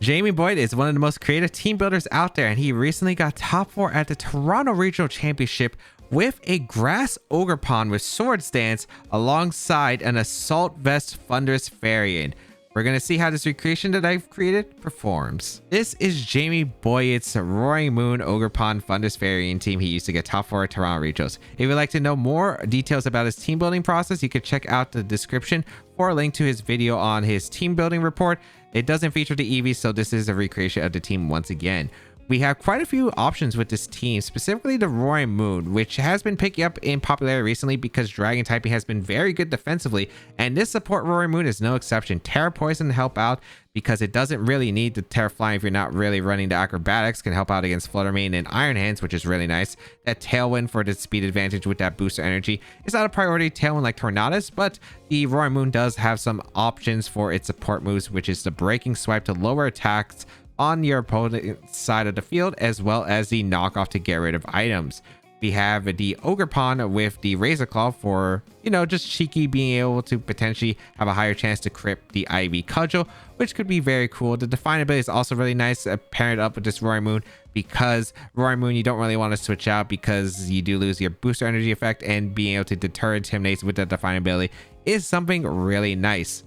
Jamie Boyt is one of the most creative team builders out there, and he recently got top 4 at the Toronto Regional Championship with a Grass Ogerpon with Sword Stance alongside an Assault Vest Thunderous variant. We're going to see how this recreation that I've created performs. This is Jamie Boyt's Roaring Moon Ogerpon Thunderous variant team he used to get top 4 at Toronto Regionals. If you'd like to know more details about his team building process, you can check out the description for a link to his video on his team building report. It doesn't feature the EV, so this is a recreation of the team once again. We have quite a few options with this team, specifically the Roaring Moon, which has been picking up in popularity recently because Dragon typing has been very good defensively, and this support Roaring Moon is no exception. Tera Poison to help out because it doesn't really need the Tera Flying if you're not really running the acrobatics, can help out against Flutter Mane and Iron Hands, which is really nice. That Tailwind for the speed advantage with that booster energy is not a priority Tailwind like Tornadus, but the Roaring Moon does have some options for its support moves, which is the Breaking Swipe to lower attacks on your opponent's side of the field, as well as the knockoff to get rid of items. We have the Ogerpon with the Razor Claw for, you know, just cheeky, being able to potentially have a higher chance to crit the Ivy Cudgel, which could be very cool. The Define ability is also really nice, paired up with this Roaring Moon, because Roaring Moon you don't really want to switch out because you do lose your booster energy effect, and being able to deter intimidates with the Define ability is something really nice.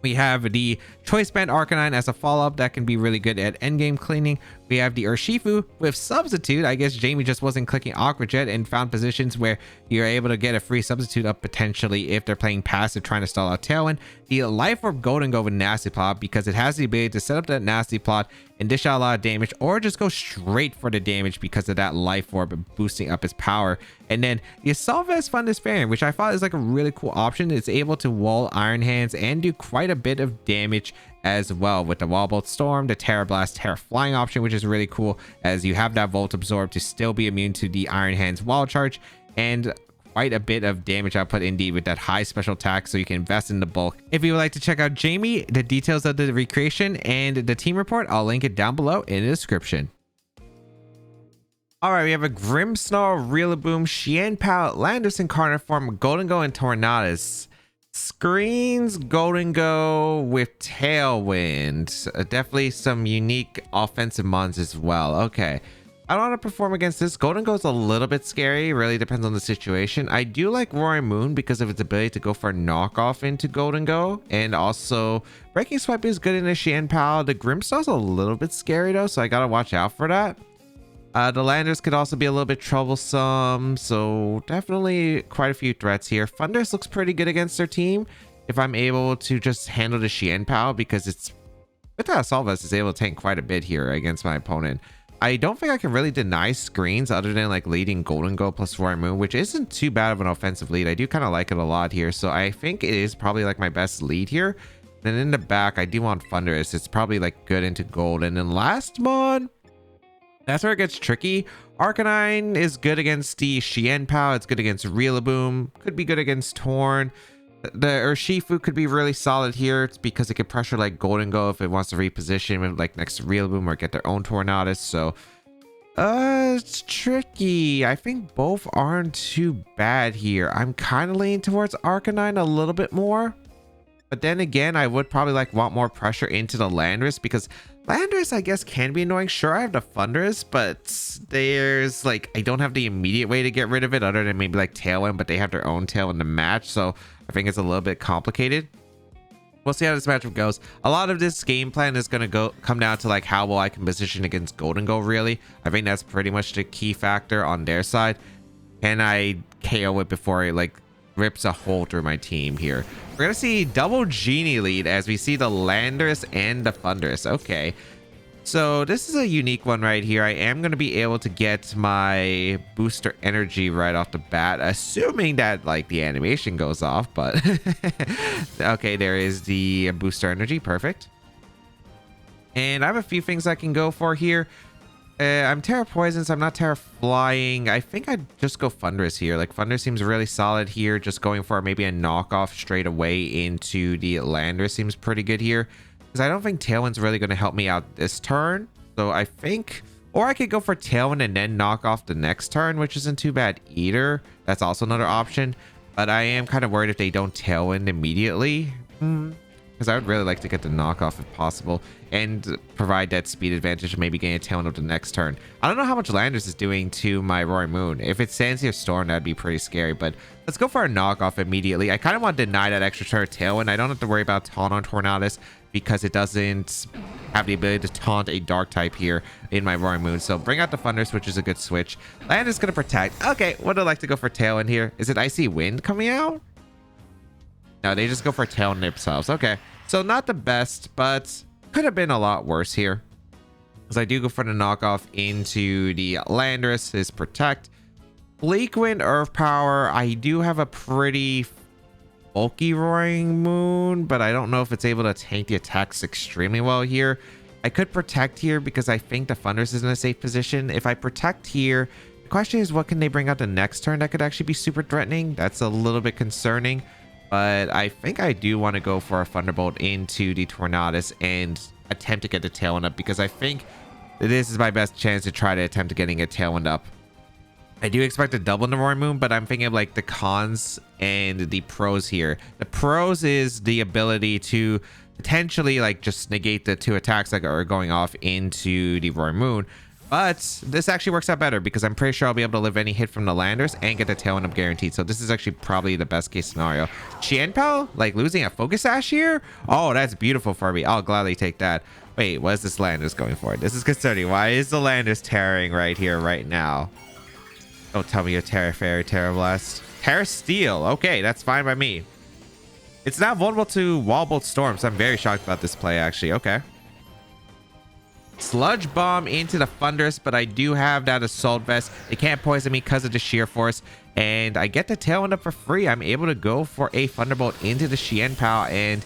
We have the Choice Band Arcanine as a follow-up that can be really good at endgame cleaning. We have the Urshifu with Substitute. I guess Jamie just wasn't clicking Aqua Jet and found positions where you're able to get a free substitute up potentially if they're playing passive trying to stall out Tailwind. The Life Orb Golden Go with Nasty Plot because it has the ability to set up that Nasty Plot and dish out a lot of damage, or just go straight for the damage because of that Life Orb boosting up its power. And then the Assault Vest Thunderous variant, which I thought is like a really cool option. It's able to wall Iron Hands and do quite a bit of damage as well with the Wall Bolt Storm, the Terra Blast, Terra Flying option, which is really cool as you have that Volt Absorb to still be immune to the Iron Hands Wall Charge, and quite a bit of damage output indeed with that high special attack, so you can invest in the bulk. If you would like to check out Jamie, the details of the recreation and the team report, I'll link it down below in the description. Alright, we have a Grimmsnarl, Rillaboom, Xianpao, Landorus in Carniform, Golden Go, and Tornadus. Screens Golden Go with Tailwind. Definitely some unique offensive mons as well. Okay. I don't want to perform against this. Golden Go is a little bit scary. Really depends on the situation. I do like Roaring Moon because of its ability to go for a knockoff into Golden Go. And also, Breaking Swipe is good in a Xianpao. The Grimmsnarl's a little bit scary though, so I gotta watch out for that. The Landers could also be a little bit troublesome, so definitely quite a few threats here. Thunderous looks pretty good against their team if I'm able to just handle the Xianpao, because it's with that Assault Vest is able to tank quite a bit here against my opponent. I don't think I can really deny screens other than like leading Golden Go plus Roaring Moon, which isn't too bad of an offensive lead. I do kind of like it a lot here, so I think it is probably like my best lead here. And in the back, I do want Thunderous. It's probably like good into gold. And then last mod, that's where it gets tricky. Arcanine is good against the Xianpao. It's good against Rillaboom. Could be good against Torn. The Urshifu could be really solid here. It's because it could pressure like Golden Go if it wants to reposition with like next to Rillaboom or get their own Tornadus. So it's tricky. I think both aren't too bad here. I'm kind of leaning towards Arcanine a little bit more. But then again, I would probably like want more pressure into the Landorus, because Landorus, I guess, can be annoying. Sure, I have the Thunderous, but there's like, I don't have the immediate way to get rid of it other than maybe like Tailwind, but they have their own Tailwind to match. So I think it's a little bit complicated. We'll see how this matchup goes. A lot of this game plan is going to come down to like how well I can position against Golden Go, really. I think that's pretty much the key factor on their side. Can I KO it before it like rips a hole through my team here? We're gonna see double Genie lead as we see the Landorus and the Thunderous. Okay, so this is a unique one right here. I am gonna be able to get my booster energy right off the bat, assuming that like the animation goes off, but okay, there is the booster energy. Perfect. And I have a few things I can go for here. I'm Tera Poison, so I'm not Tera Flying. I think I'd just go Thunderous here. Like, Thunder seems really solid here. Just going for maybe a knockoff straight away into the Landorus seems pretty good here, because I don't think Tailwind's really going to help me out this turn. So I think, or I could go for Tailwind and then knock off the next turn, which isn't too bad either. That's also another option. But I am kind of worried if they don't Tailwind immediately. because I would really like to get the knockoff if possible and provide that speed advantage and maybe gain a Tailwind up the next turn. I don't know how much Landers is doing to my Roaring Moon. If it stands here Storm, that'd be pretty scary, but let's go for a knockoff immediately. I kind of want to deny that extra turn Tailwind. I don't have to worry about Taunt on Tornadus because it doesn't have the ability to taunt a dark type here in my Roaring Moon. So bring out the Thunders, which is a good switch. Land is going to protect. Okay, would I like to go for Tailwind here? Is it Icy Wind coming out? No, they just go for Tailwind themselves. Okay, so not the best, but could have been a lot worse here. Because I do go for the knockoff into the Landorus, his Protect. Bleak Wind, Earth Power. I do have a pretty bulky Roaring Moon, but I don't know if it's able to tank the attacks extremely well here. I could Protect here because I think the Thunders is in a safe position. If I Protect here, the question is what can they bring out the next turn that could actually be super threatening? That's a little bit concerning. But I think I do want to go for a Thunderbolt into the Tornadus and attempt to get the Tailwind up because I think this is my best chance to try to attempt getting a Tailwind up. I do expect a double in the Roaring Moon, but I'm thinking of like the cons and the pros here. The pros is the ability to potentially like just negate the 2 attacks that are going off into the Roaring Moon. But this actually works out better because I'm pretty sure I'll be able to live any hit from the Landers and get the Tailwind up guaranteed. So this is actually probably the best case scenario. Qianpao, like losing a Focus Sash here? Oh, that's beautiful for me. I'll gladly take that. Wait, what is this Landers going for? This is concerning. Why is the Landers tearing right here, right now? Don't tell me you're Terra Fairy, Terra Blast. Terra Steel. Okay, that's fine by me. It's not vulnerable to Wall Bolt Storm, so I'm very shocked about this play, actually. Okay. Sludge Bomb into the Thunders, but I do have that Assault Vest. It can't poison me because of the Sheer Force, and I get the Tailwind up for free. I'm able to go for a Thunderbolt into the Qianpao, and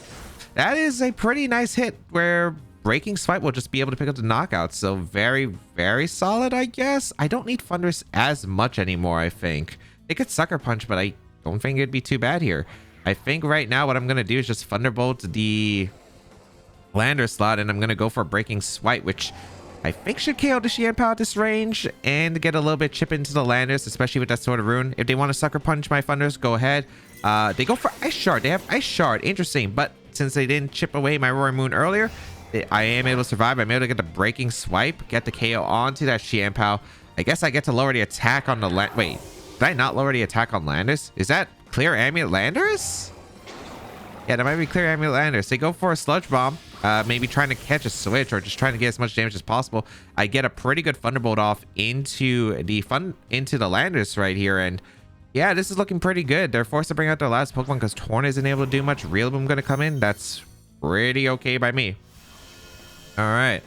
that is a pretty nice hit where Breaking Swipe will just be able to pick up the knockout. So very, very solid, I guess. I don't need Thunders as much anymore, I think. They could Sucker Punch, but I don't think it'd be too bad here. I think right now what I'm going to do is just Thunderbolt the Lander slot, and I'm going to go for Breaking Swipe, which I think should KO the Qianpao at this range and get a little bit chip into the Landers, especially with that Sword of Rune. If they want to Sucker Punch my Thunders, go ahead. They go for Ice Shard. They have Ice Shard. Interesting. But since they didn't chip away my Roaring Moon earlier, I am able to survive. I'm able to get the Breaking Swipe, get the KO onto that Qianpao. I guess I get to lower the attack on the Wait, did I not lower the attack on Landers? Is that Clear Amulet Landers? Yeah, that might be Clear Amulet Landers. They go for a Sludge Bomb. Maybe trying to catch a switch or just trying to get as much damage as possible. I get a pretty good Thunderbolt off into the Landers right here, and yeah, this is looking pretty good. They're forced to bring out their last Pokemon because Torn isn't able to do much. Rillaboom gonna come in. That's pretty okay by me. All right.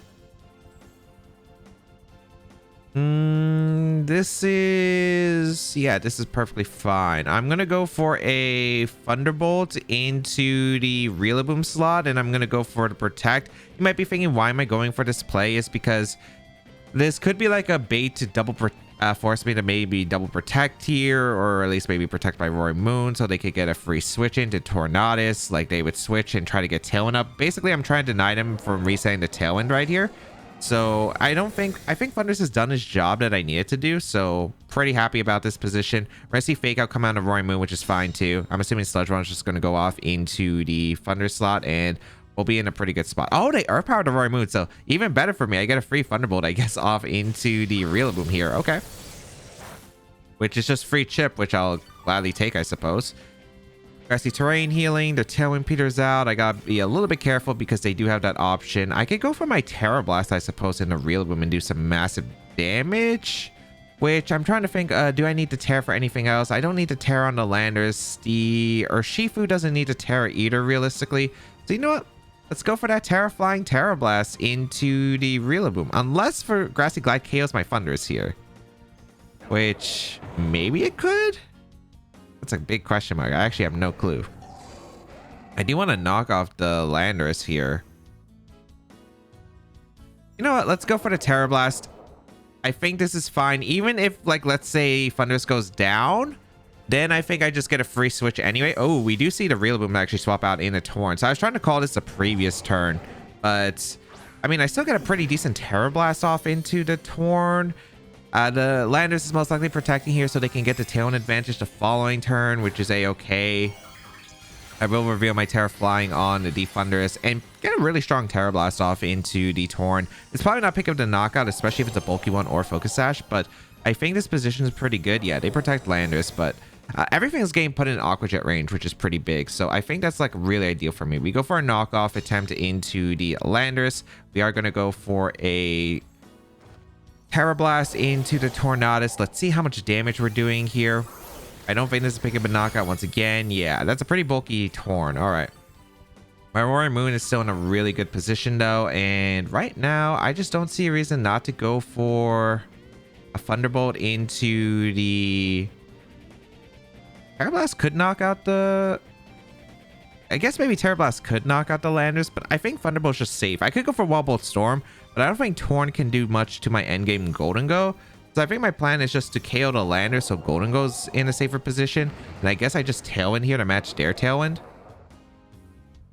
This is perfectly fine. I'm gonna go for a Thunderbolt into the Rillaboom slot, and I'm gonna go for the Protect. You might be thinking, why am I going for this play? Is because this could be like a bait to double force me to maybe double Protect here, or at least maybe Protect by Roaring Moon, so they could get a free switch into Tornadus. Like they would switch and try to get Tailwind up. Basically, I'm trying to deny them from resetting the Tailwind right here. So I think Thunders has done his job that I needed to do. So pretty happy about this position. We're gonna see Fake Out come out of Roaring Moon, which is fine too. I'm assuming Sludge Bomb is just gonna go off into the Thunder slot, and we'll be in a pretty good spot. Oh, they Earth Powered the Roaring Moon, so even better for me. I get a free Thunderbolt, I guess, off into the Rillaboom here. Okay, which is just free chip, which I'll gladly take, I suppose. Grassy Terrain healing, their Tailwind peters out. I gotta be a little bit careful because they do have that option. I could go for my Terra Blast, I suppose, in the Rillaboom and do some massive damage, which I'm trying to think, do I need to Terra for anything else? I don't need to Terra on the Landers. Urshifu doesn't need to Terra either, realistically. So you know what? Let's go for that Terra Flying Terra Blast into the Rillaboom. Unless for Grassy Glide KOs my Thunders here, which maybe it could. That's a big question mark. I actually have no clue. I do want to knock off the Landers here. You know what? Let's go for the Terra Blast. I think this is fine. Even if, like, let's say Thunders goes down, then I think I just get a free switch anyway. Oh, we do see the Rillaboom actually swap out in the Torn. So I was trying to call this a previous turn, but I mean, I still get a pretty decent Terra Blast off into the Torn. The Landers is most likely protecting here so they can get the Tailwind advantage the following turn, which is a-okay. I will reveal my Tera flying on the Thunderous and get a really strong Tera Blast off into the Torn. It's probably not pick up the knockout, especially if it's a bulky one or Focus Sash, but I think this position is pretty good. Yeah, they protect Landers, but everything is getting put in Aqua Jet range, which is pretty big. So I think that's like really ideal for me. We go for a knockoff attempt into the Landers. We are going to go for a Tera Blast into the Tornadus. Let's see how much damage we're doing here. I don't think this is picking up a knockout once again. Yeah, that's a pretty bulky Torn. All right. My Roaring Moon is still in a really good position though. And right now, I just don't see a reason not to go for a Thunderbolt into the... Tera Blast could knock out the... I guess maybe Tera Blast could knock out the Landers, but I think Thunderbolt's just safe. I could go for Wall Bolt Storm, but I don't think Torn can do much to my endgame Golden Go. So I think my plan is just to KO the Landers so Golden Go's in a safer position. And I guess I just Tailwind here to match their Tailwind.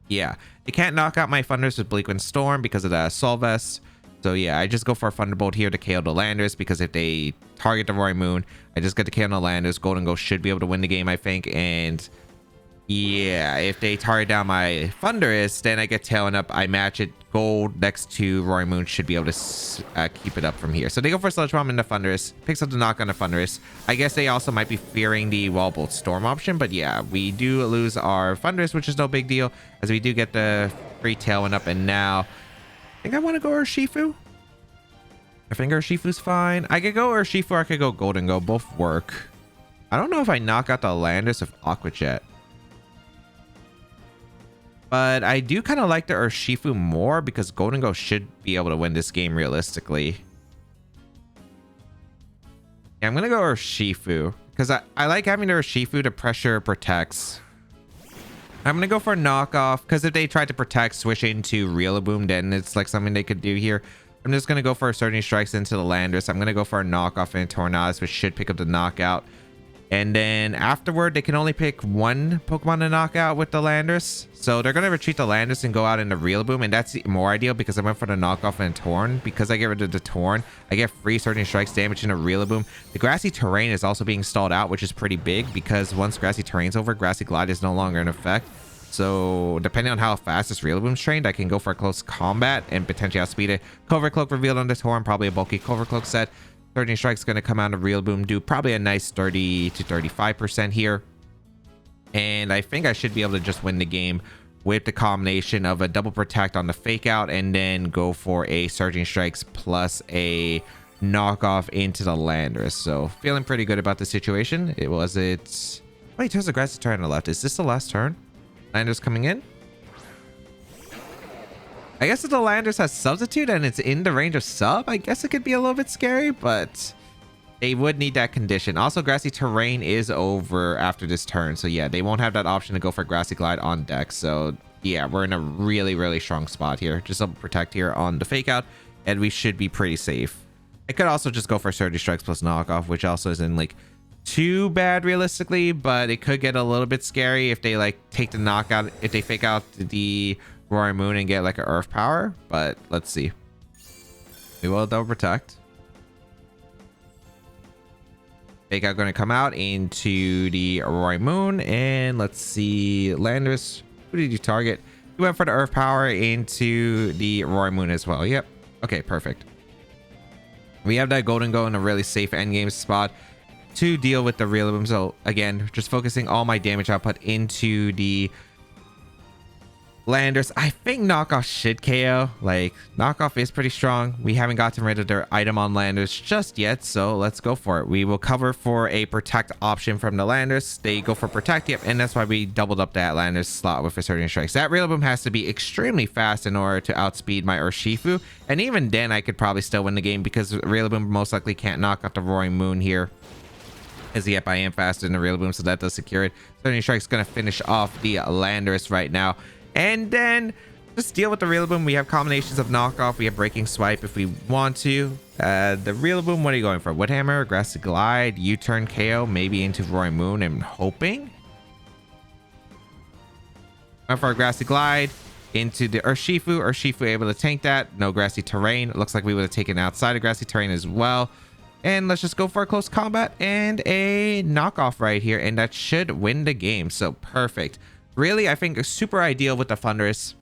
Yeah, they can't knock out my Thunders with Bleak Wind Storm because of the Assault Vest. So yeah, I just go for a Thunderbolt here to KO the Landers because if they target the Roaring Moon, I just get to KO the Landers. Golden Go should be able to win the game, I think. And yeah, if they target down my Thunderous, then I get Tailing up. I match it. Gold next to Roaring Moon should be able to keep it up from here. So they go for Sludge Bomb into Thunderous. Picks up the knock on the Thunderous. I guess they also might be fearing the Wall Bolt Storm option. But yeah, we do lose our Thunderous, which is no big deal, as we do get the free Tailwind up. And now I think I want to go Urshifu. I think Urshifu's fine. I could go Urshifu or I could go Golden Go. Both work. I don't know if I knock out the Landers with Aqua Jet. But I do kind of like the Urshifu more because Golden Go should be able to win this game realistically. Yeah, I'm going to go Urshifu because I like having the Urshifu to pressure protects. I'm going to go for a knockoff because if they try to protect, switch into Rillaboom, then it's like something they could do here. I'm just going to go for Surging Strikes into the Landers. I'm going to go for a knockoff in Tornadus, which should pick up the knockout. And then afterward, they can only pick one Pokemon to knock out with the Landers. So they're going to retreat the Landers and go out into Rillaboom. And that's more ideal because I went for the knockoff and Torn. Because I get rid of the Torn, I get free Surging Strikes damage into Rillaboom. The Grassy Terrain is also being stalled out, which is pretty big. Because once Grassy Terrain's over, Grassy Glide is no longer in effect. So depending on how fast this Rillaboom's trained, I can go for a close combat and potentially outspeed it. Covert Cloak revealed on the Torn, probably a bulky Covert Cloak set. Surging Strike's going to come out of Rillaboom, do probably a nice 30 to 35% here. And I think I should be able to just win the game with the combination of a double protect on the fake out and then go for a Surging Strikes plus a knockoff into the Landers. So feeling pretty good about the situation. Wait, there's a Grassy turn on the left. Is this the last turn? Landers coming in. I guess if the Landers has Substitute and it's in the range of sub, I guess it could be a little bit scary, but they would need that condition. Also, Grassy Terrain is over after this turn. So yeah, they won't have that option to go for Grassy Glide on deck. So yeah, we're in a really, really strong spot here. Just double protect here on the fake out and we should be pretty safe. I could also just go for Surging Strikes plus knockoff, which also isn't like too bad realistically, but it could get a little bit scary if they like take the knockout, if they fake out the Roaring Moon and get like an Earth Power. But let's see. We will double protect. Fake out going to come out into the Roaring Moon, and let's see, Landers, who did you target? You went for the Earth Power into the Roaring Moon as well. Yep. Okay, perfect. We have that Golden Go in a really safe endgame spot to deal with the Rillaboom. So again, just focusing all my damage output into the Landers. I think knockoff should KO. Like, knockoff is pretty strong. We haven't gotten rid of their item on Landers just yet, so let's go for it. We will cover for a protect option from the Landers. They go for protect, yep, and that's why we doubled up that Landers slot with a Surging Strikes. That Rillaboom has to be extremely fast in order to outspeed my Urshifu, and even then I could probably still win the game because Rillaboom most likely can't knock out the Roaring Moon here. As yep, I am faster than the Rillaboom, so that does secure it. Surging Strike's gonna finish off the Landers right now. And then just deal with the Rillaboom. We have combinations of knockoff. We have Breaking Swipe if we want to. The Rillaboom, what are you going for? Woodhammer, Grassy Glide, U-turn KO, maybe into Roaring Moon. I'm hoping. Going for a Grassy Glide into the Urshifu. Urshifu able to tank that. No Grassy Terrain. It looks like we would have taken outside of Grassy Terrain as well. And let's just go for a close combat and a knockoff right here. And that should win the game. So perfect. really, I think super ideal with the Thundurus.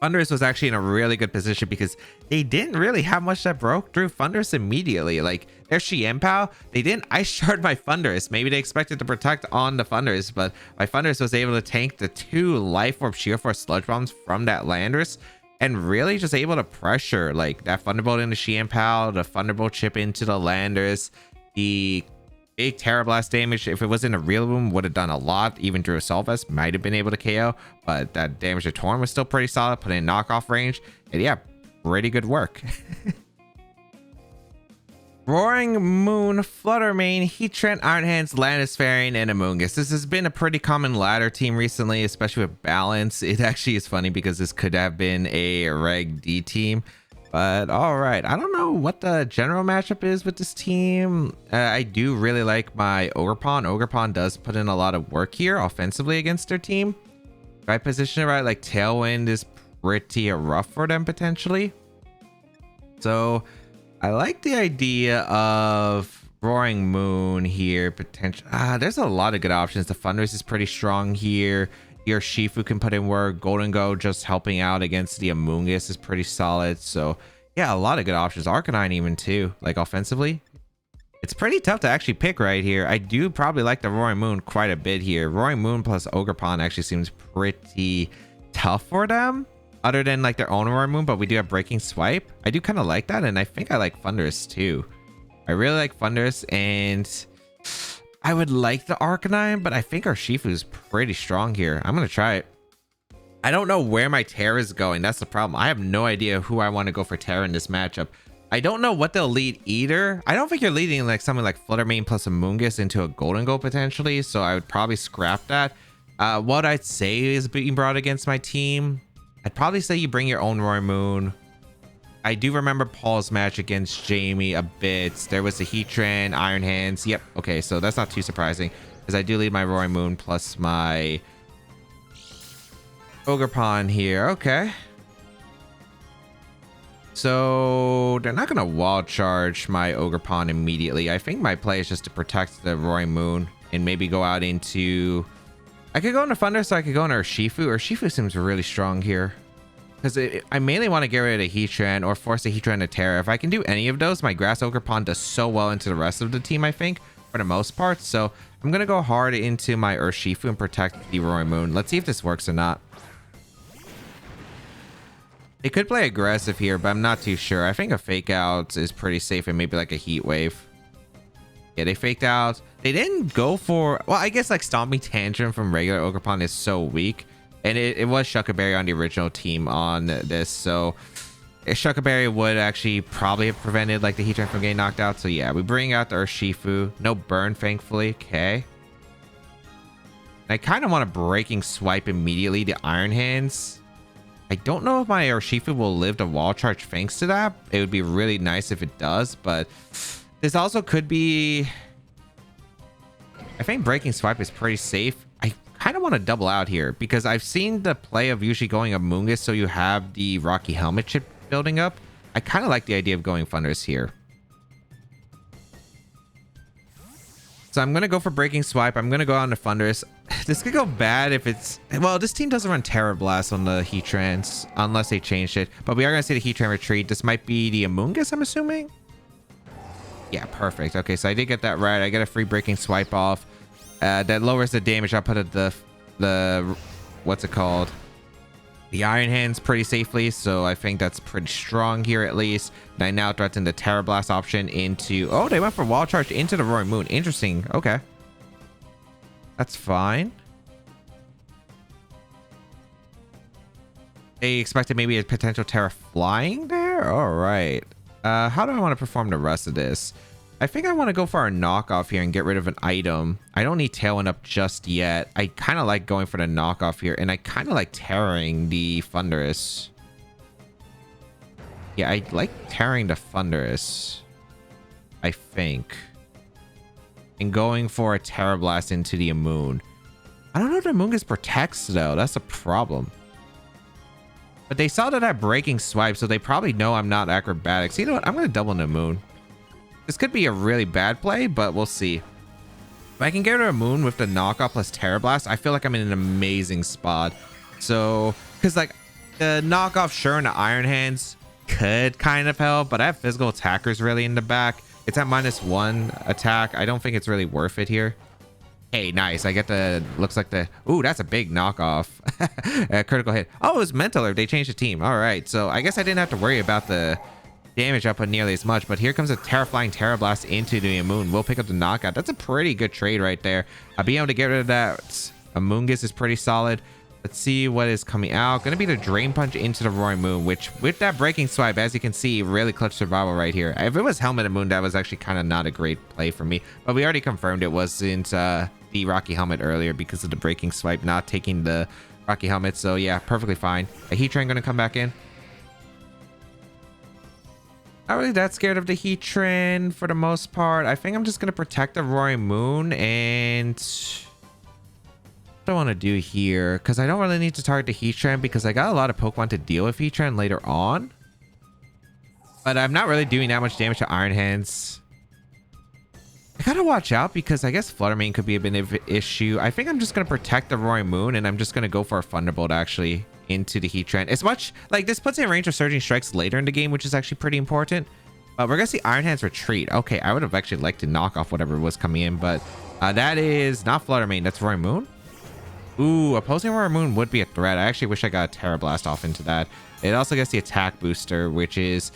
Thundurus was actually in a really good position because they didn't really have much that broke through Thundurus immediately. Like their Xianpao, they didn't ice shard my Thundurus. Maybe they expected to protect on the Thundurus, but my Thundurus was able to tank the 2 Life Orb Sheer Force Sludge Bombs from that Landorus and really just able to pressure like that Thunderbolt into Xianpao, the Thunderbolt chip into the Landorus, the big Tera Blast damage. If it wasn't a real boom, would have done a lot. Even Drew Assault Vest might have been able to KO, but that damage to Torn was still pretty solid, put in knockoff range, and yeah, pretty good work. Roaring Moon, Flutter Mane, Heatran, Iron Hands, Landisfarine, and Amoonguss. This has been a pretty common ladder team recently, especially with balance. It actually is funny because this could have been a Reg D team. But all right, I don't know what the general matchup is with this team. I do really like my Ogerpon. Ogerpon does put in a lot of work here offensively against their team. If I position it right, like Tailwind is pretty rough for them potentially. So I like the idea of Roaring Moon here. Potential. There's a lot of good options. The Thundurus is pretty strong here. Your Shifu can put in work. Golden Go just helping out against the Amoonguss is pretty solid. So yeah, a lot of good options. Arcanine even too, like offensively. It's pretty tough to actually pick right here. I do probably like the Roaring Moon quite a bit here. Roaring Moon plus Ogerpon actually seems pretty tough for them, other than like their own Roaring Moon, but we do have Breaking Swipe. I do kind of like that, and I think I like Thundurus too. I really like Thundurus, and I would like the Arcanine, but I think our Shifu is pretty strong here. I'm going to try it. I don't know where my Tera is going. That's the problem. I have no idea who I want to go for Tera in this matchup. I don't know what they'll lead either. I don't think you're leading like something like Flutter Mane plus Amoonguss into a Golden Go potentially, so I would probably scrap that. What I'd say is being brought against my team, I'd probably say you bring your own Roaring Moon. I do remember Paul's match against Jamie a bit. There was the Heatran, Iron Hands. Yep. Okay, so that's not too surprising because I do lead my Roaring Moon plus my Ogerpon here. Okay. So they're not going to wall charge my Ogerpon immediately. I think my play is just to protect the Roaring Moon and maybe go out into... I could go into Thunder, so I could go into Urshifu. Urshifu seems really strong here. Because I mainly want to get rid of Heatran or force a Heatran to Tera. If I can do any of those, my Grass Ogerpon does so well into the rest of the team, I think, for the most part. So I'm going to go hard into my Urshifu and protect the Roaring Moon. Let's see if this works or not. They could play aggressive here, but I'm not too sure. I think a Fake Out is pretty safe and maybe like a Heat Wave. Yeah, they faked out. They didn't go for... Well, I guess like Stomping Tantrum from regular Ogerpon is so weak. And it was Shuckaberry on the original team on this, so Shuckaberry would actually probably have prevented like the Heatran from getting knocked out. So yeah, we bring out the Urshifu. No burn, thankfully. Okay. I kind of want to Breaking Swipe immediately the Iron Hands. I don't know if my Urshifu will live to wall charge thanks to that. It would be really nice if it does, but this also could be... I think Breaking Swipe is pretty safe. I kind of want to double out here because I've seen the play of usually going Amoonguss so you have the Rocky Helmet chip building up. I kind of like the idea of going Thundurus here. So I'm going to go for Breaking Swipe. I'm going to go on to Thundurus. This could go bad if it's... Well, this team doesn't run Tera Blast on the Heatrans unless they changed it. But we are going to see the Heatran retreat. This might be the Amoonguss, I'm assuming. Yeah, perfect. Okay, so I did get that right. I get a free Breaking Swipe off. That lowers the damage output of the what's it called? The Iron Hands pretty safely, so I think that's pretty strong here at least. And I now threaten the Tera Blast option into... Oh, they went for Wall Charge into the Roaring Moon. Interesting. Okay. That's fine. They expected maybe a potential Tera flying there? Alright. How do I want to perform the rest of this? I think I want to go for a knockoff here and get rid of an item. I don't need Tailwind up just yet. I kind of like going for the knockoff here, and I kind of like tearing the Thundurus. Yeah, I like tearing the Thundurus, I think. And going for a Tera Blast into the Amoon. I don't know if the Amoonguss protects, though. That's a problem. But they saw that I have Breaking Swipe, so they probably know I'm not acrobatic. So you know what? I'm going to double the Amoon. This could be a really bad play, but we'll see. If I can get rid of Moon with the knockoff plus Terra Blast, I feel like I'm in an amazing spot. So, because like the knockoff, sure, and the Iron Hands could kind of help, but I have physical attackers really in the back. It's at -1 attack. I don't think it's really worth it here. Hey, nice. I get the, looks like the, ooh, that's a big knockoff. Critical hit. Oh, it was mental, or they changed the team. All right. So I guess I didn't have to worry about the damage output nearly as much, but here comes a Terrifying Terra Blast into the Moon. We'll pick up the knockout. That's a pretty good trade right there. Being able to get rid of that Amoonguss is pretty solid. Let's see what is coming out. Gonna be the Drain Punch into the Roaring Moon, which with that Breaking Swipe, as you can see, really clutch survival right here. If it was Helmet and Moon, that was actually kind of not a great play for me, but we already confirmed it wasn't the Rocky Helmet earlier because of the Breaking Swipe not taking the Rocky Helmet. So yeah, perfectly fine. A Heat Train gonna come back in. Not really that scared of the Heat Train for the most part. I think I'm just going to protect the Roaring Moon, and what I want to do here, because I don't really need to target the Heat Train because I got a lot of Pokemon to deal with Heat Train later on. But I'm not really doing that much damage to Iron Hands. I gotta watch out because I guess Flutter Mane could be a bit of an issue. I think I'm just going to protect the Roaring Moon, and I'm just going to go for a Thunderbolt actually into the Heat Train. As much like this puts in range of Surging Strikes later in the game, which is actually pretty important. But we're gonna see Iron Hands retreat. Okay, I would have actually liked to knock off whatever was coming in, but that is not Flutter Mane. That's Roaring Moon. Ooh, opposing Roaring Moon would be a threat. I actually wish I got a Terra Blast off into that. It also gets the attack booster, which is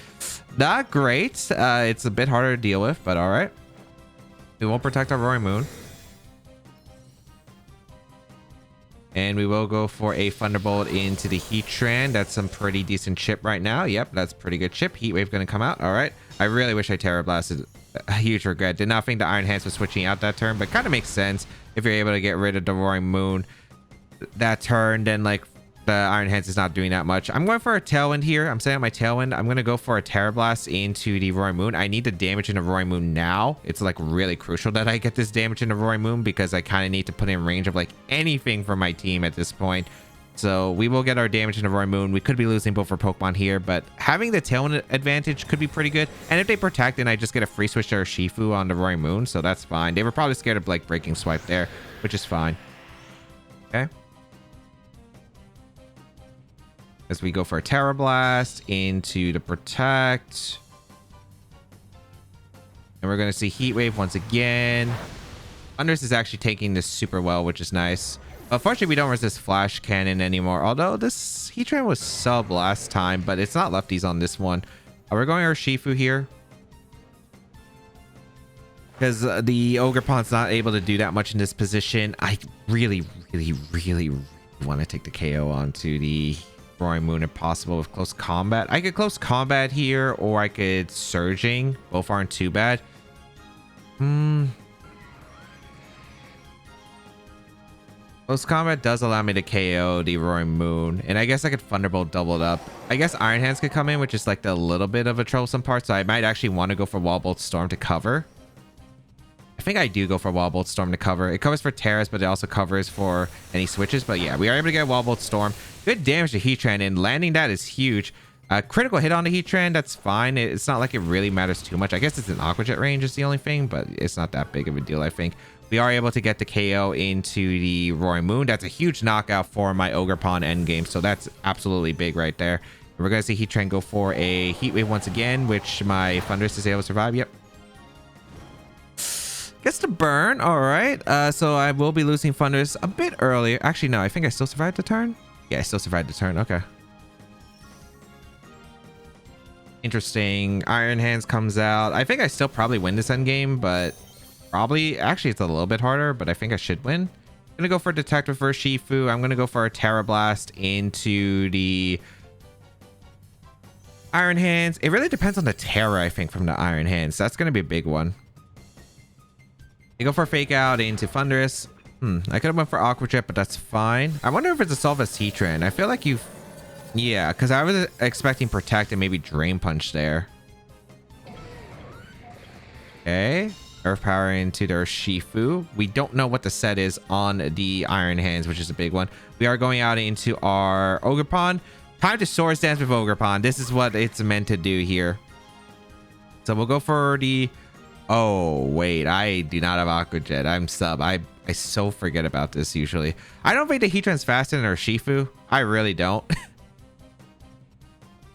not great. It's a bit harder to deal with, but all right. We won't protect our Roaring Moon. And we will go for a Thunderbolt into the Heat Train. That's some pretty decent chip right now. Yep, that's pretty good chip. Heat Wave going to come out. All right. I really wish I Terra Blasted. A huge regret. Did not think the Iron Hands was switching out that turn, but kind of makes sense if you're able to get rid of the Roaring Moon that turn. Then like the Iron Hands is not doing that much. I'm going for a Tailwind here. I'm setting up my Tailwind. I'm going to go for a Terra Blast into the Roaring Moon. I need the damage in the Roaring Moon now. It's like really crucial that I get this damage in the Roaring Moon because I kind of need to put in range of like anything for my team at this point. So we will get our damage in the Roaring Moon. We could be losing both our Pokemon here, but having the Tailwind advantage could be pretty good. And if they protect, then I just get a free switch to Urshifu on the Roaring Moon. So that's fine. They were probably scared of like Breaking Swipe there, which is fine. Okay. As we go for a Terra Blast into the Protect. And we're going to see Heat Wave once again. Thundurus is actually taking this super well, which is nice. Unfortunately, we don't resist Flash Cannon anymore. Although this Heat Train was sub last time, but it's not lefties on this one. We're going Urshifu here. Because the Ogerpon's not able to do that much in this position. I really want to take the KO onto the Roaring Moon if possible with close combat. I could close combat here, or I could Surging. Both aren't too bad. Close combat does allow me to KO the Roaring Moon, and I guess I could Thunderbolt double it up. I guess Iron Hands could come in, which is like the little bit of a troublesome part, so I might actually want to go for Wall Bolt Storm to cover. I think I do go for Wall Bolt Storm to cover. It covers for Terras, but it also covers for any switches. But yeah, we are able to get Wall Bolt Storm. Good damage to Heat Train, and landing that is huge. Critical hit on the Heat Train, that's fine. It's not like it really matters too much. I guess it's an Aqua Jet range is the only thing, but it's not that big of a deal, I think. We are able to get the KO into the Roaring Moon. That's a huge knockout for my Ogerpon endgame, so that's absolutely big right there. And we're going to see Heat Train go for a Heat Wave once again, which my Thundurus is able to survive. Yep. Gets to burn. All right. So I will be losing Thundurus a bit earlier. Actually, no. I think I still survived the turn. Yeah, I still survived the turn. Okay. Interesting. Iron Hands comes out. I think I still probably win this end game, but probably... Actually, it's a little bit harder, but I think I should win. I'm going to go for Detective for Shifu. I'm going to go for a Terra Blast into the Iron Hands. It really depends on the Terra, I think, from the Iron Hands. That's going to be a big one. I go for Fake Out into Thundurus. I could have went for Aqua Jet, but that's fine. I wonder if it's a Solve Heat Train. I feel like you've... Yeah, because I was expecting Protect and maybe Drain Punch there. Okay. Earth Power into their Shifu. We don't know what the set is on the Iron Hands, which is a big one. We are going out into our Ogerpon. Time to Swords Dance with Ogerpon. This is what it's meant to do here. So we'll go for the Oh, wait. I do not have Aqua Jet. I'm sub. I so forget about this usually. I don't think the Heatran's faster than Urshifu. I really don't.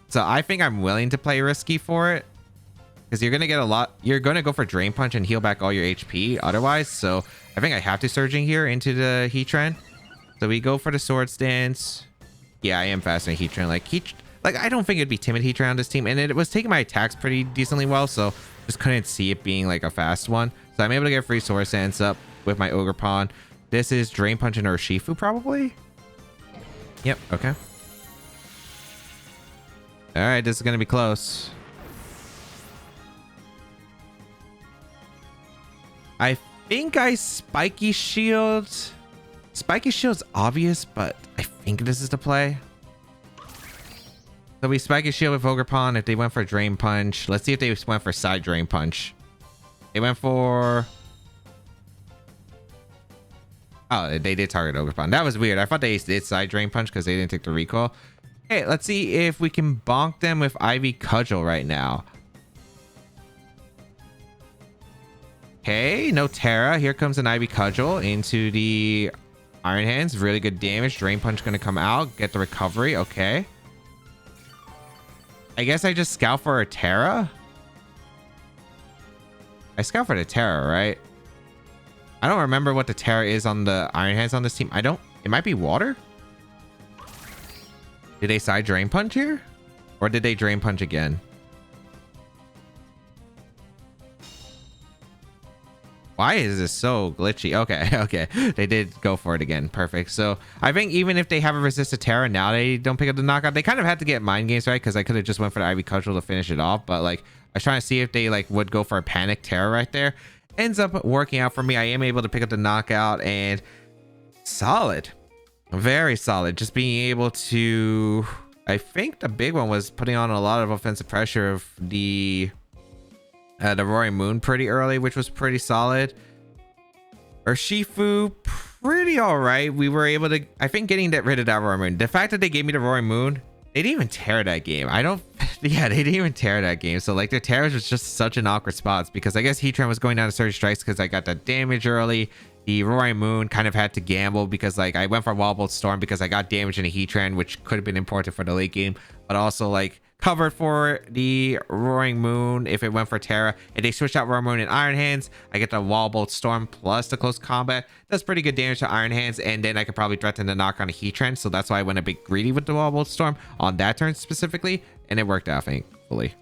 So I think I'm willing to play risky for it. Because you're going to get a lot. You're going to go for Drain Punch and heal back all your HP otherwise. So I think I have to Surging here into the Heatran. So we go for the Swords Dance. Yeah, I am faster than Heatran. Like I don't think it'd be timid Heatran on this team. And it was taking my attacks pretty decently well. So just couldn't see it being like a fast one. So I'm able to get free Swords Dance up with my Ogerpon. This is Drain Punch and Urshifu probably. Yep. Okay. All right. This is going to be close. I think I Spiky Shield. Spiky Shield's obvious, but I think this is the play. So we Spiky Shield with Ogerpon. If they went for Drain Punch, let's see if they went for Side Drain Punch. They went for... Oh, they did target Ogerpon. That was weird. I thought they did Side Drain Punch because they didn't take the recoil. Okay, let's see if we can bonk them with Ivy Cudgel right now. Okay, no Tera. Here comes an Ivy Cudgel into the Iron Hands. Really good damage. Drain Punch going to come out. Get the recovery. Okay. I guess I just scout for a Tera. I scout for the Tera, right? I don't remember what the Tera is on the Iron Hands on this team. I don't... It might be water? Did they Side Drain Punch here? Or did they Drain Punch again? Why is this so glitchy? Okay, okay. They did go for it again. Perfect. So I think even if they have a resisted Tera, now they don't pick up the knockout. They kind of had to get mind games, right? Because I could have just went for the Ivy Cudgel to finish it off. But like, I was trying to see if they like would go for a panic Tera right there. Ends up working out for me. I am able to pick up the knockout and solid. Very solid. Just being able to... I think the big one was putting on a lot of offensive pressure of the Roaring Moon pretty early, which was pretty solid. Urshifu, pretty all right. We were able to, I think, getting rid of that Roaring Moon. The fact that they gave me the Roaring Moon, they didn't even tear that game. Yeah, they didn't even tear that game. So like their tears was just such an awkward spot because I guess Heatran was going down to Surge Strikes because I got that damage early. The Roaring Moon kind of had to gamble because like I went for Wall Bolt Storm because I got damage in a Heatran, which could have been important for the late game, but also like covered for the Roaring Moon if it went for Tera. If they switched out Roaring Moon and Iron Hands, I get the Wall Bolt Storm plus the close combat. That's pretty good damage to Iron Hands, and then I could probably threaten to knock on a Heatran, so that's why I went a bit greedy with the Wall Bolt Storm on that turn specifically, and it worked out thankfully.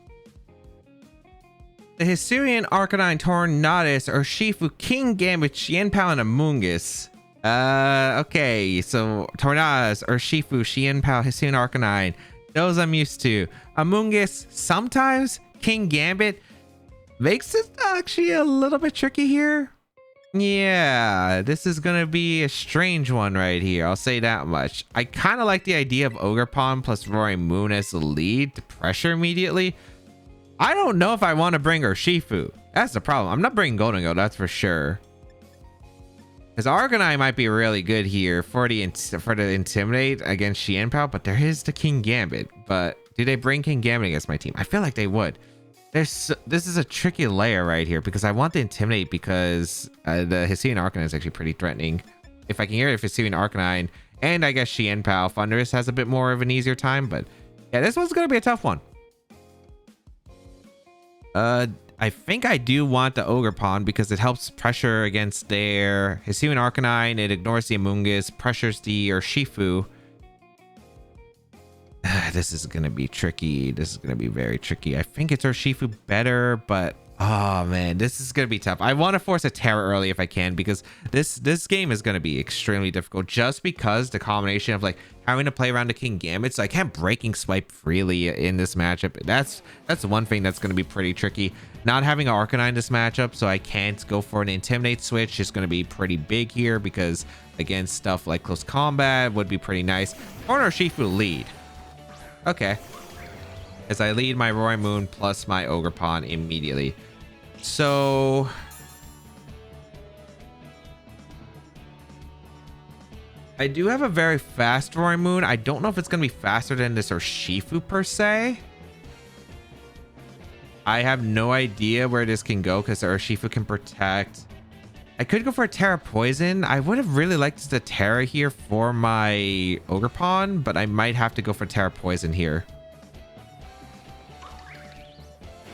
The Hisuian Arcanine Tornadus, Urshifu, King Gambit, Xianpao, and Amoonguss. Okay, so Tornadus, Urshifu, Xianpao, Hisuian Arcanine. Those I'm used to. Amoonguss, sometimes. King Gambit makes it actually a little bit tricky here. Yeah, this is going to be a strange one right here. I'll say that much. I kind of like the idea of Ogerpon plus Roaring Moon as the lead to pressure immediately. I don't know if I want to bring Urshifu. That's the problem. I'm not bringing Golden, that's for sure. Because Arcanine might be really good here for the Intimidate against Xianpao, but there is the King Gambit. But do they bring King Gambit against my team? I feel like they would. This is a tricky layer right here because I want to Intimidate because the Hisuian Arcanine is actually pretty threatening. If I can hear it, if Hisuian Arcanine and I guess Xianpao, Thundurus has a bit more of an easier time. But yeah, this one's going to be a tough one. I think I do want the Ogerpon because it helps pressure against their Hisuian Arcanine. It ignores the Amoonguss, pressures the Urshifu. This is going to be tricky. This is going to be very tricky. I think it's Urshifu better, but oh man, this is going to be tough. I want to force a Tera early if I can because this game is going to be extremely difficult just because the combination of like having to play around the King Gambit, so I can't Breaking Swipe freely in this matchup. That's one thing that's going to be pretty tricky. Not having an Arcanine in this matchup, so I can't go for an Intimidate switch is going to be pretty big here because again, stuff like close combat would be pretty nice. Or an Urshifu lead. Okay. As I lead my Roaring Moon plus my Ogerpon immediately. So I do have a very fast Roaring Moon. I don't know if it's going to be faster than this Urshifu per se. I have no idea where this can go because Urshifu can protect. I could go for a Tera Poison. I would have really liked the Tera here for my Ogerpon, but I might have to go for Tera Poison here.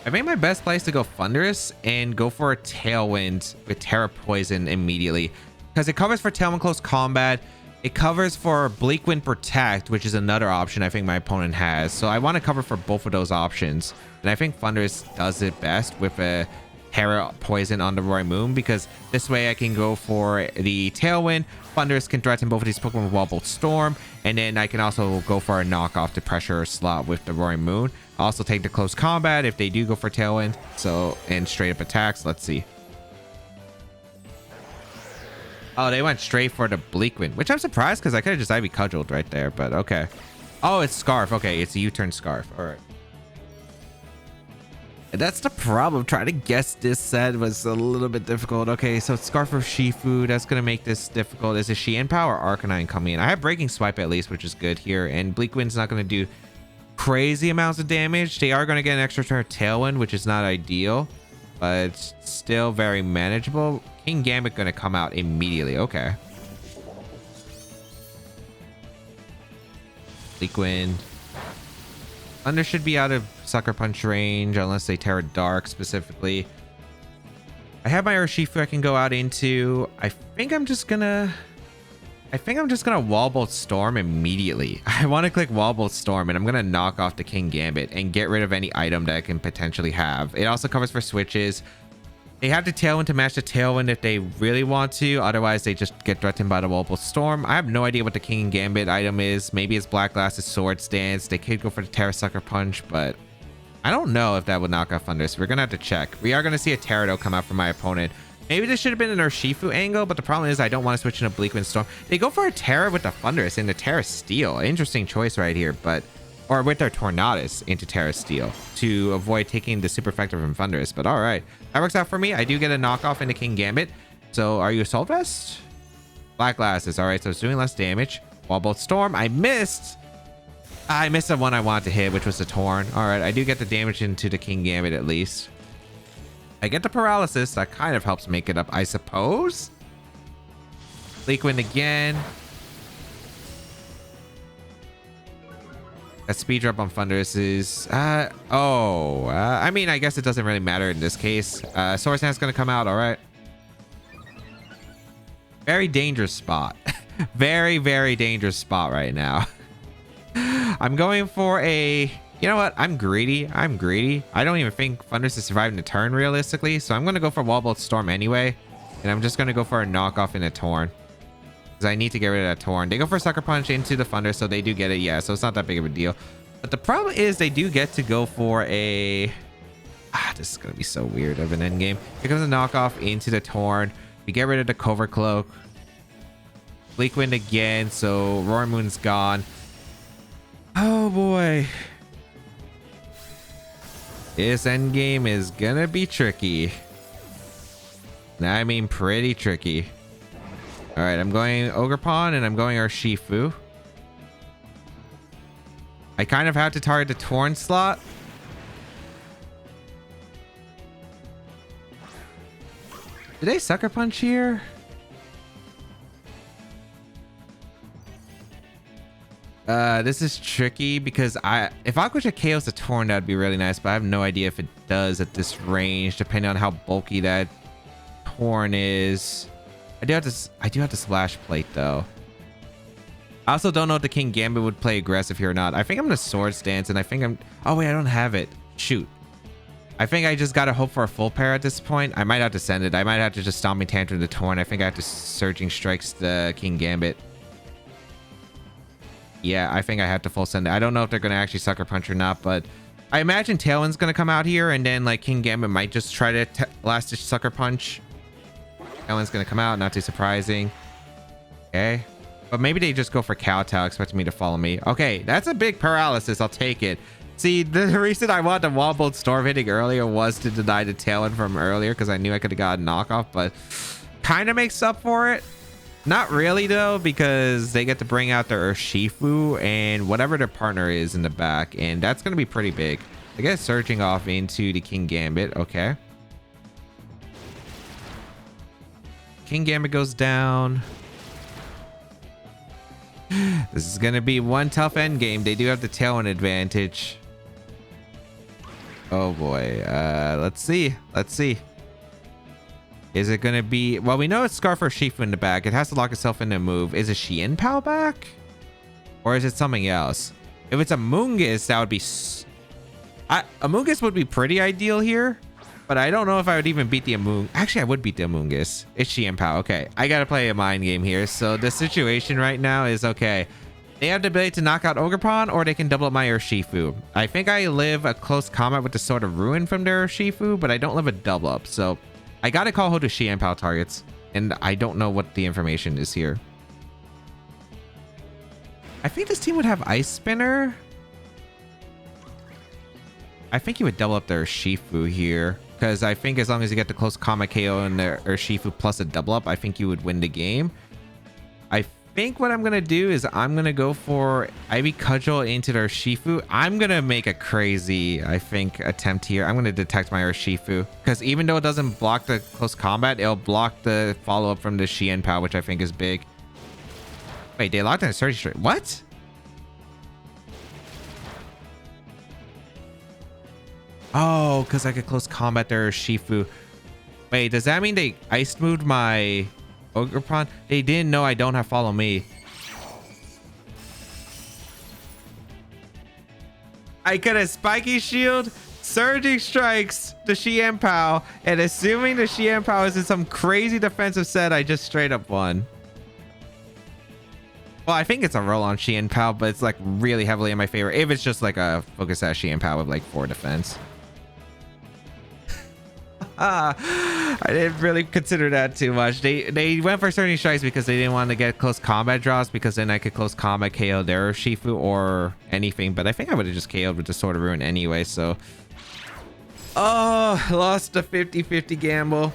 I made my best place to go Thunderous and go for a Tailwind with Tera Poison immediately because it covers for Tailwind Close Combat. It covers for Bleak Wind Protect, which is another option I think my opponent has. So I want to cover for both of those options. And I think Thunderous does it best with a Tera Poison on the Roaring Moon because this way I can go for the Tailwind. Thunderous can threaten both of these Pokemon with Wall Bolt Storm. And then I can also go for a knockoff to pressure slot with the Roaring Moon. Also take the Close Combat if they do go for Tailwind. So, and straight up attacks. Let's see. Oh, they went straight for the Bleak Wind, which I'm surprised because I could have just Ivy Cudgeled right there, but okay. Oh, it's Scarf. Okay, it's a U-turn Scarf. All right. That's the problem. Trying to guess this set was a little bit difficult. Okay, so Scarf of Shifu. That's going to make this difficult. Is it Xianpao or Arcanine coming in? I have Breaking Swipe at least, which is good here. And Bleak Wind's not going to do crazy amounts of damage. They are going to get an extra turn of Tailwind, which is not ideal, but still very manageable. King Gambit going to come out immediately. Okay. Bleak Wind. Thunder should be out of Sucker Punch range unless they Terra Dark specifically. I have my Urshifu I can go out into. I think I'm just gonna Wall Bolt Storm immediately. I want to click Wall Bolt Storm and I'm gonna knock off the King Gambit and get rid of any item that I can potentially have. It also covers for switches. They have the Tailwind to match the Tailwind if they really want to. Otherwise, they just get threatened by the Wall Bolt Storm. I have no idea what the King Gambit item is. Maybe it's Black Glass's Sword Stance. They could go for the Tera Sucker Punch, but I don't know if that would knock off Thunder. So we're going to have to check. We are going to see a Terato come out from my opponent. Maybe this should have been an Urshifu angle, but the problem is I don't want to switch into Bleak Wind Storm. They go for a Tera with the Thunderous and the Tera Steel. Interesting choice right here, but... Or with their Tornadus into Tera Steel to avoid taking the super effective from Thunderous. But all right, that works out for me. I do get a knockoff into King Gambit. So are you Assault Vest? Black Glasses. All right, so it's doing less damage. Wall Bolt Storm. I missed. I missed the one I wanted to hit, which was the Torn. All right, I do get the damage into the King Gambit at least. I get the Paralysis. That kind of helps make it up, I suppose. Bleak Wind again. A speed drop on Thunderous is I mean, I guess it doesn't really matter in this case. Sword Stance gonna come out. All right, very dangerous spot. Very dangerous spot right now. I'm going for a, you know what, I'm greedy. I don't even think Thunderous is surviving the turn realistically, so I'm gonna go for Wall Bolt Storm anyway, and I'm just gonna go for a knockoff in a Torn. I need to get rid of that Torn. They go for Sucker Punch into the Thunder, so they do get it. Yeah, so it's not that big of a deal. But the problem is they do get to go for a... this is going to be so weird of an endgame. Here comes a knockoff into the Torn. We get rid of the Covert Cloak. Bleak Wind again, so Roaring Moon's gone. Oh boy. This endgame is going to be tricky. I mean, pretty tricky. All right, I'm going Ogerpon and I'm going Urshifu. I kind of have to target the Torn slot. Did they Sucker Punch here? This is tricky because if Aquajet KOs the Torn, that'd be really nice, but I have no idea if it does at this range, depending on how bulky that Torn is. I do have to Splash Plate though. I also don't know if the King Gambit would play aggressive here or not. I think I'm gonna Sword Stance, and I think I'm... Oh wait, I don't have it. Shoot. I think I just gotta hope for a full pair at this point. I might have to send it. I might have to just Stomping Tantrum the Torn. I think I have to Surging Strikes the King Gambit. Yeah, I think I have to full send it. I don't know if they're gonna actually Sucker Punch or not, but I imagine Tailwind's gonna come out here, and then like King Gambit might just try to last ditch Sucker Punch. Tailwind's gonna come out, not too surprising. Okay. But maybe they just go for Kowtow, expecting me to follow me. Okay, that's a big paralysis. I'll take it. See, the reason I wanted the Wall Bolt Storm hitting earlier was to deny the Tailwind from earlier because I knew I could have got a knockoff, but kind of makes up for it. Not really, though, because they get to bring out their Urshifu and whatever their partner is in the back, and that's going to be pretty big. I guess surging off into the King Gambit. Okay. King Gambit goes down. This is going to be one tough end game. They do have the Tailwind advantage. Oh boy. Let's see. Let's see. Is it going to be... Well, we know it's Scarf or Shifu in the back. It has to lock itself into a move. Is it Xianpao back? Or is it something else? If it's a Moongus, that would be... A Moongus would be pretty ideal here. But I don't know if I would even beat the Amoonguss. Actually, I would beat the Amoonguss. It's Xianpao. Okay. I got to play a mind game here. So the situation right now is, okay, they have the ability to knock out Ogerpon, or they can double up my Urshifu. I think I live a close combat with the Sword of Ruin from their Urshifu, but I don't live a double up. So I got to call Ho to Xianpao targets. And I don't know what the information is here. I think this team would have Ice Spinner. I think he would double up their Urshifu here. Because I think as long as you get the close combat KO and their Urshifu plus a double up, I think you would win the game. I think what I'm going to do is I'm going to go for Ivy Cudgel into their Urshifu. I'm going to make a crazy, I think, attempt here. I'm going to detect my Urshifu. Because even though it doesn't block the close combat, it'll block the follow-up from the Xianpao, which I think is big. Wait, they locked in a Surge Strike. What? Oh, because I could close combat their Shifu. Wait, does that mean they ice moved my Ogerpon? They didn't know I don't have Follow Me. I could have Spiky Shield, Surging Strikes the Xianpao, and assuming the Xianpao is in some crazy defensive set, I just straight up won. Well, I think it's a roll on Xianpao, but it's like really heavily in my favor. If it's just like a focus at Xianpao with like 4 defense. I didn't really consider that too much. They went for Surging Strikes because they didn't want to get close combat draws, because then I could close combat KO their Shifu or anything. But I think I would have just KO'd with the Sword of Ruin anyway. So, oh, lost the 50-50 gamble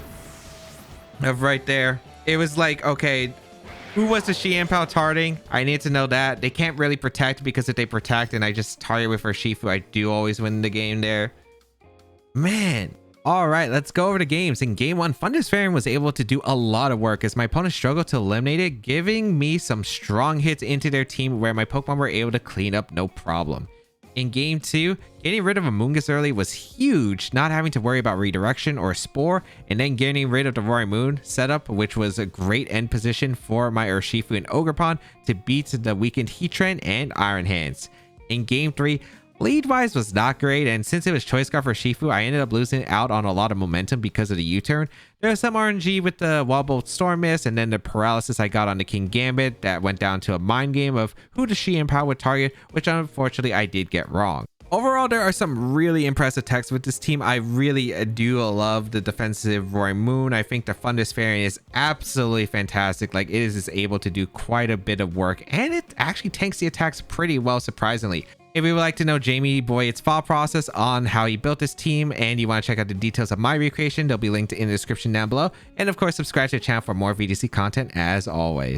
of right there. It was like, okay, who was the Xianpao targeting? I need to know that. They can't really protect, because if they protect and I just target with Urshifu, I do always win the game there. Man. All right, let's go over the games. In game 1, Thunder's Fairy was able to do a lot of work as my opponent struggled to eliminate it, giving me some strong hits into their team where my Pokemon were able to clean up no problem. In game 2, getting rid of Amoonguss early was huge, not having to worry about redirection or Spore, and then getting rid of the Roaring Moon setup, which was a great end position for my Urshifu and Ogerpon to beat the weakened Heatran and Iron Hands. In game 3, lead-wise was not great, and since it was Choice Scarf for Shifu, I ended up losing out on a lot of momentum because of the U-turn. There was some RNG with the Wall Bolt Storm Mist, and then the paralysis I got on the King Gambit that went down to a mind game of who the Xianpao would target, which unfortunately I did get wrong. Overall, there are some really impressive techs with this team. I really do love the defensive Roaring Moon. I think the Thunder's Fairy is absolutely fantastic. Like, it is able to do quite a bit of work, and it actually tanks the attacks pretty well, surprisingly. If you would like to know Jamie Boyt's thought process on how he built this team, and you want to check out the details of my recreation, they'll be linked in the description down below. And of course, subscribe to the channel for more VGC content as always.